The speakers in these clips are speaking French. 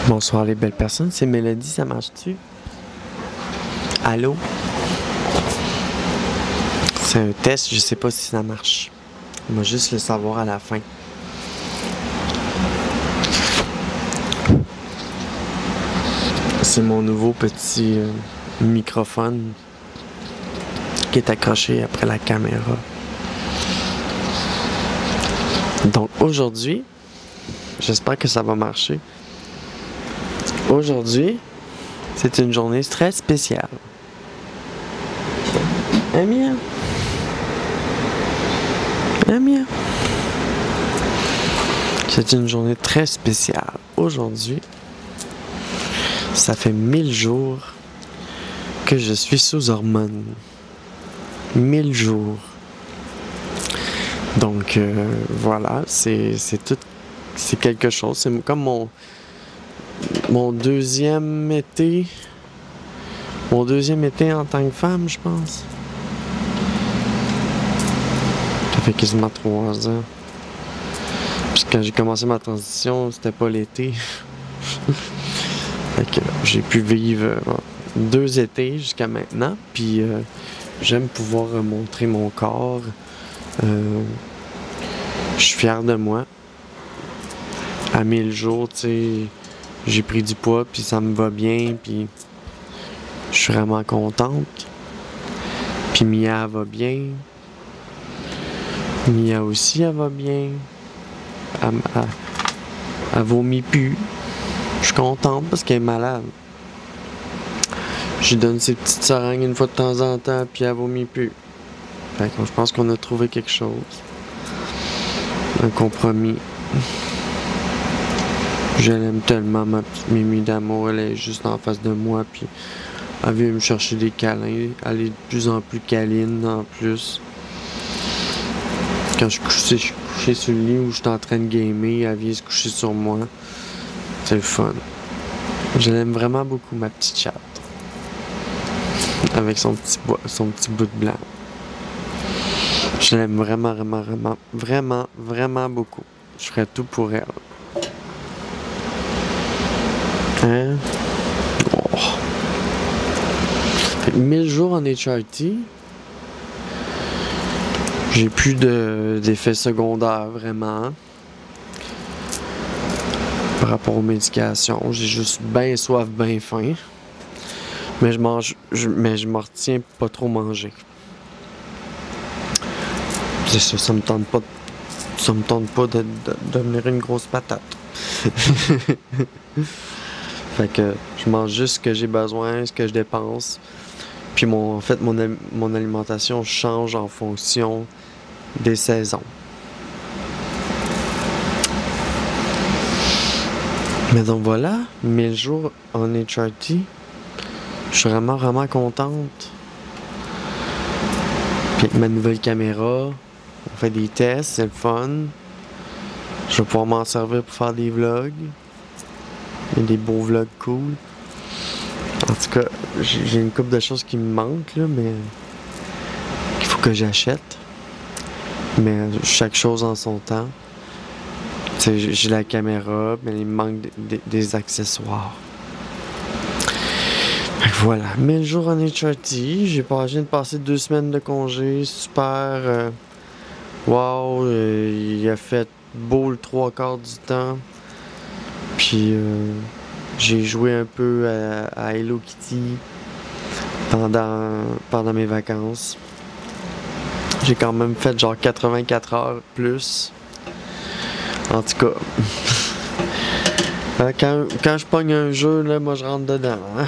Bonsoir les belles personnes, c'est Mélodie, ça marche-tu? Allô? C'est un test, je sais pas si ça marche. On va juste le savoir à la fin. C'est mon nouveau petit microphone qui est accroché après la caméra. Donc aujourd'hui, j'espère que ça va marcher. Aujourd'hui, c'est une journée très spéciale. Amia. Amia. C'est une journée très spéciale. Aujourd'hui, ça fait 1000 jours que je suis sous hormones. 1000 jours. Donc voilà, c'est tout, c'est quelque chose. C'est comme mon deuxième été. Mon deuxième été en tant que femme, je pense. Ça fait quasiment 3 ans. Puis quand j'ai commencé ma transition, c'était pas l'été. Fait que j'ai pu vivre 2 étés jusqu'à maintenant. Puis j'aime pouvoir montrer mon corps. Je suis fier de moi. À 1000 jours, tu sais, j'ai pris du poids, puis ça me va bien, puis je suis vraiment contente. Puis Mia va bien. Mia aussi, elle va bien. Elle vomit plus. Je suis contente parce qu'elle est malade. Je lui donne ses petites seringues une fois de temps en temps, puis elle vomit plus. Fait que je pense qu'on a trouvé quelque chose. Un compromis. Je l'aime tellement, ma petite Mimi d'amour. Elle est juste en face de moi, puis elle vient me chercher des câlins. Elle est de plus en plus câline, en plus. Quand je suis couché sur le lit où je suis en train de gamer, elle vient se coucher sur moi. C'est le fun. Je l'aime vraiment beaucoup, ma petite chatte. Avec son petit bout de blanc. Je l'aime vraiment beaucoup. Je ferais tout pour elle. Hein? Oh. Fait que 1000 jours en HRT. J'ai plus d'effets secondaires vraiment. Par rapport aux médications. J'ai juste bien soif, bien faim. Mais je me retiens pas trop manger. C'est ça, ça me tente pas de devenir une grosse patate. Fait que je mange juste ce que j'ai besoin, ce que je dépense. Puis en fait, mon alimentation change en fonction des saisons. Mais donc voilà, 1000 jours en HRT. Je suis vraiment contente. Puis avec ma nouvelle caméra, on fait des tests, c'est le fun. Je vais pouvoir m'en servir pour faire des vlogs. Il y a des beaux vlogs cool. En tout cas, j'ai une couple de choses qui me manquent, là, mais qu'il faut que j'achète. Mais chaque chose en son temps. J'ai la caméra, mais il me manque des accessoires. Voilà, 1000 jours en HRT, je viens de passer 2 semaines de congé, super, wow, il a fait beau le 3/4 du temps, puis j'ai joué un peu à Hello Kitty pendant mes vacances. J'ai quand même fait genre 84 heures plus, en tout cas. Quand je pogne un jeu, là, moi je rentre dedans. Hein?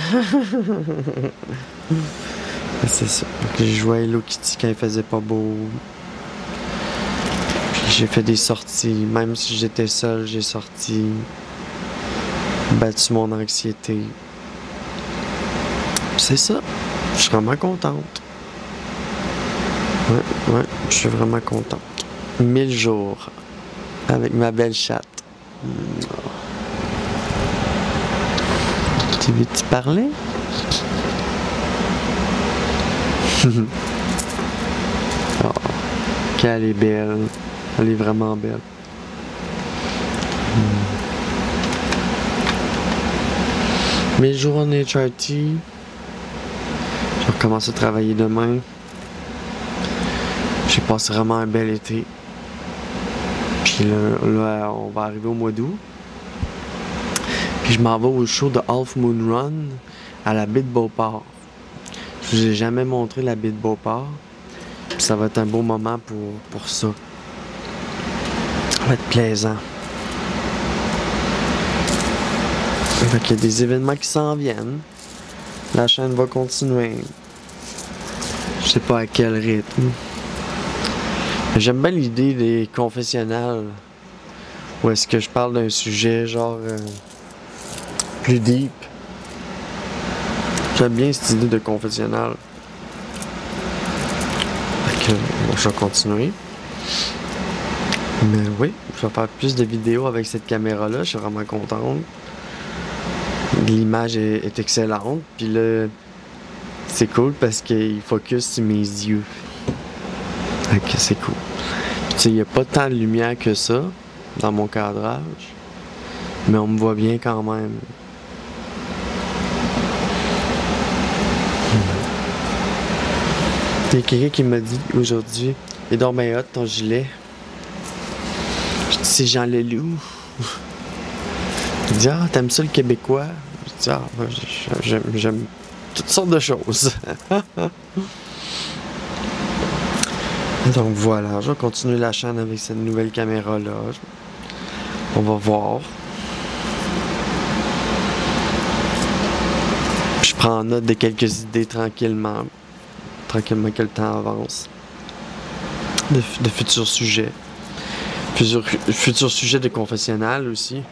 C'est ça. J'ai joué à Hello Kitty quand il faisait pas beau. Puis j'ai fait des sorties. Même si j'étais seul, j'ai sorti. Battu mon anxiété. C'est ça. Je suis vraiment contente. Ouais, je suis vraiment contente. 1000 jours. Avec ma belle chatte. Tu veux-tu parler? Oh, qu'elle est belle. Elle est vraiment belle. Mes jours en HRT. Je vais recommencer à travailler demain. J'ai passé vraiment un bel été. Puis là, on va arriver au mois d'août. Puis je m'en vais au show de Half Moon Run à la baie de Beauport. Je vous ai jamais montré la baie de Beauport. Puis ça va être un beau moment pour ça. Ça va être plaisant. Fait qu'il y a des événements qui s'en viennent. La chaîne va continuer. Je sais pas à quel rythme. J'aime bien l'idée des confessionnals. Où est-ce que je parle d'un sujet genre plus deep. J'aime bien cette idée de confessionnal. Fait que bon, je vais continuer. Mais oui, je vais faire plus de vidéos avec cette caméra-là. Je suis vraiment contente. L'image est excellente. Puis là, c'est cool parce qu'il focus sur mes yeux. Fait que c'est cool. Puis tu sais, il n'y a pas tant de lumière que ça dans mon cadrage. Mais on me voit bien quand même. Il y a quelqu'un qui m'a dit aujourd'hui, il dort bien hot ton gilet. Je dis, c'est Jean Leloup. Il dit, ah, t'aimes ça le québécois? Je dis, ah, j'aime toutes sortes de choses. Donc voilà, je vais continuer la chaîne avec cette nouvelle caméra-là. On va voir. Je prends note de quelques idées tranquillement que le temps avance. De futurs sujets. Futurs sujets de confessionnal aussi.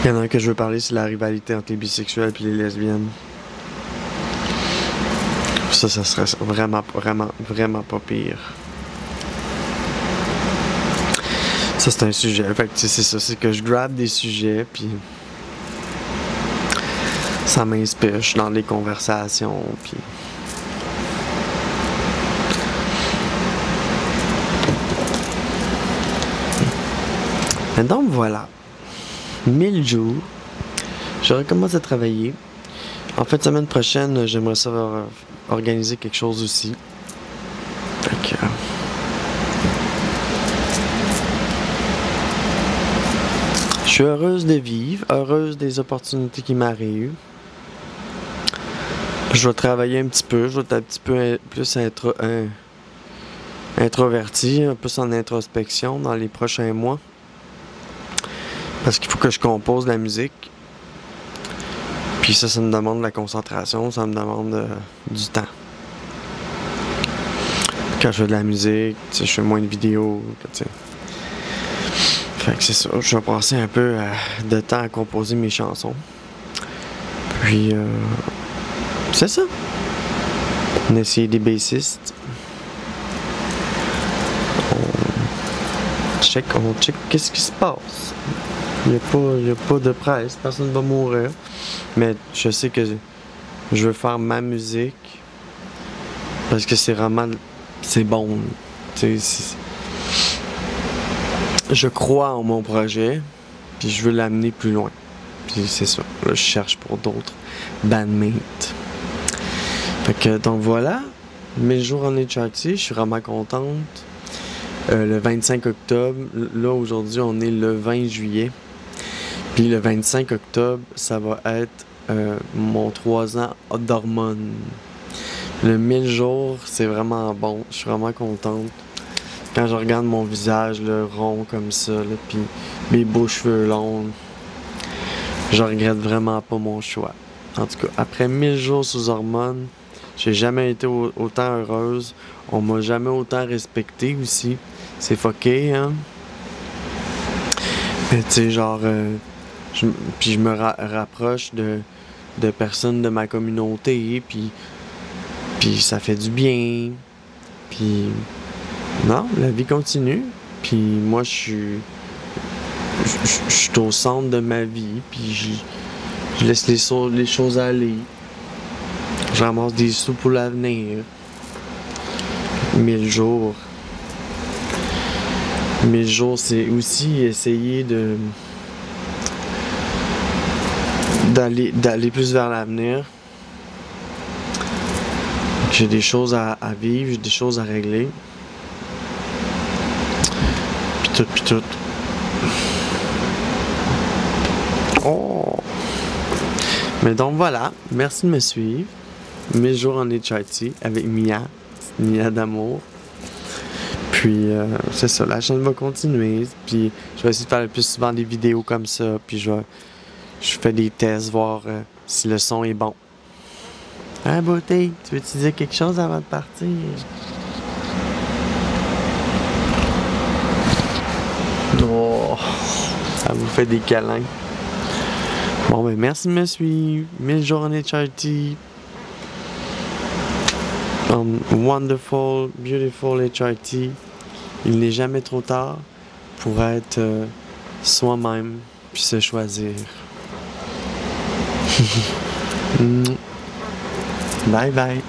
Il y en a un que je veux parler, c'est la rivalité entre les bisexuels et les lesbiennes. Ça serait vraiment pas pire. Ça, c'est un sujet. Fait que c'est ça, c'est que je grab des sujets, puis ça m'inspire. Je suis dans les conversations, puis et donc voilà. 1000 jours. Je recommence à travailler. En fin de semaine prochaine, j'aimerais savoir organiser quelque chose aussi. Fait que, je suis heureuse de vivre, heureuse des opportunités qui m'arrivent. Je vais travailler un petit peu, je vais être un petit peu plus introverti, un peu en introspection dans les prochains mois. Parce qu'il faut que je compose de la musique. Puis ça me demande de la concentration, ça me demande du temps. Quand je fais de la musique, tu sais, je fais moins de vidéos, tu sais. Fait que c'est ça, je vais passer un peu de temps à composer mes chansons. Puis, c'est ça. On a essayé des bassistes. On check qu'est-ce qui se passe. Il n'y a pas de presse, personne ne va mourir. Mais je sais que je veux faire ma musique parce que c'est vraiment... c'est bon. Je crois en mon projet, puis je veux l'amener plus loin. Puis c'est ça. Là, je cherche pour d'autres bandmates. Fait que, donc voilà. Mes jours en HRT, je suis vraiment contente. Le 25 octobre, là aujourd'hui, on est le 20 juillet. Puis le 25 octobre, ça va être mon 3 ans d'hormones. Le 1000 jours, c'est vraiment bon. Je suis vraiment contente. Quand je regarde mon visage là, rond comme ça, là, puis mes beaux cheveux longs, je regrette vraiment pas mon choix. En tout cas, après 1000 jours sous hormones, j'ai jamais été autant heureuse. On m'a jamais autant respecté aussi. C'est fucké, hein? Mais tu sais, genre... puis je me rapproche de personnes de ma communauté, puis ça fait du bien. Puis... non, la vie continue. Puis moi, je suis au centre de ma vie, puis je laisse les choses aller. Je ramasse des sous pour l'avenir. 1000 jours. Mes jours, c'est aussi essayer d'aller plus vers l'avenir. J'ai des choses à vivre, j'ai des choses à régler. Puis tout. Oh! Mais donc voilà, merci de me suivre. Mes jours en HRT avec Mia d'amour. Puis c'est ça, la chaîne va continuer. Puis je vais essayer de faire le plus souvent des vidéos comme ça. Puis je fais des tests, voir si le son est bon. Hein, beauté, tu veux te dire quelque chose avant de partir? Oh, ça vous fait des câlins. Bon, ben merci de me suivre. 1000 jours en HRT. Wonderful, beautiful HRT. Il n'est jamais trop tard pour être soi-même puis se choisir. Bye bye.